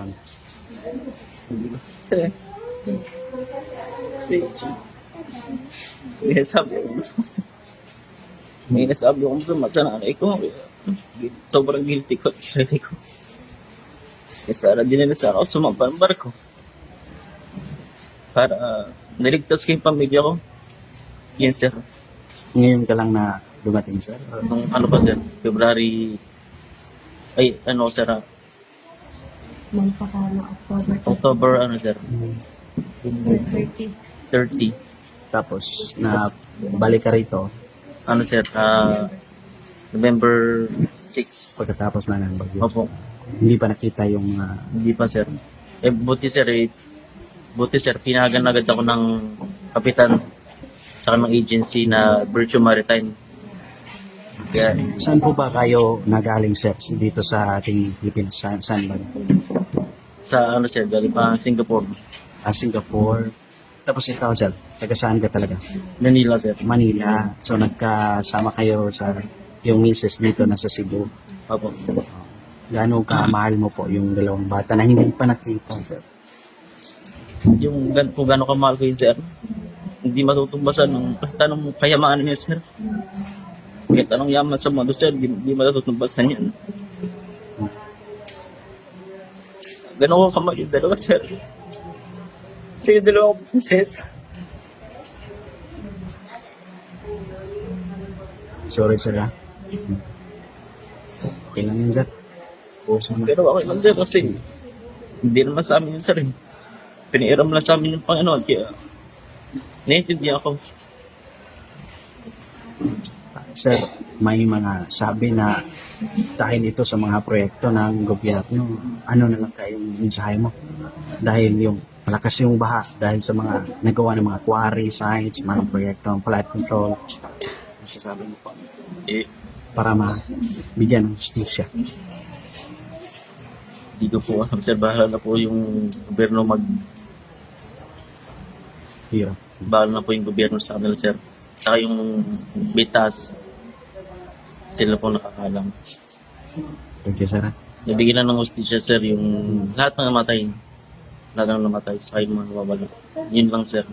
Yan. Kasi, may sabi ko may nasabi ko sa nanay ko. Sobrang guilty ko. Sarili ko. Kaya din nila sa ako sumampa ng barko. Para niligtas ko yung pamilya ko. Yan, sir. Ngayon ka lang na dumating, sir? Nung ano pa, sir? February... Ay, ano, sir? Magpakano, October, ano, sir? 30. 30. Tapos, na balik ka rito Ano, sir? November 6. pagkatapos na ng bagyo. Opo. Hindi pa nakita yung Hindi pa, sir. Buti, sir, pinahagan agad ako ng kapitan sa ng agency na Virtue Maritime. Kaya, saan po ba kayo nagaling, sir, dito sa ating Philippines? Saan ba? sa ano, sir, galing pa Singapore. Singapore. Tapos ikaw, sir, taga saan ka talaga? Manila, sir. Manila. So nagkasama kayo sa yung misis dito na sa Cebu. Opo. Gaano ka mahal mo po yung dalawang bata na hindi pa nakita, sir? Yung kung gano'n kamahal ko yun, sir, hindi matutumbasan ng tanong kayamaan niya, sir. Kahit anong yaman sa mundo, sir, hindi matutumbasan yan. Gano'n ko kamahal yung dalawa, sir. Kasi yung dalawa ko, princess. Sorry, sir, ha? Okay lang yun, sir. Puso na. Pero okay lang, sir, kasi hindi naman sa amin yun, sir. Piniram lang sa amin yung Panginoon, kaya naiintindihan ako. Sir, may mga sabi na dahil ito sa mga proyekto ng gobyerno, ano na lang kayong mensahe mo? Dahil yung malakas yung baha, dahil sa mga nagawa ng mga quarry sites, mga proyekto ng flood control, nasasabi mo po para mabigyan ng justisya. Hindi ko po alam, sir, bahala na po yung gobyerno Hero. bahala na po yung gobyerno sa kanila, sir. Saka yung bitas, sila po nakakalam. Thank you, sir. Nabigyan na ng hostisya, sir, yung lahat ng namatay. Lahat ng namatay, saka yung mga nawawala. Yun lang, sir.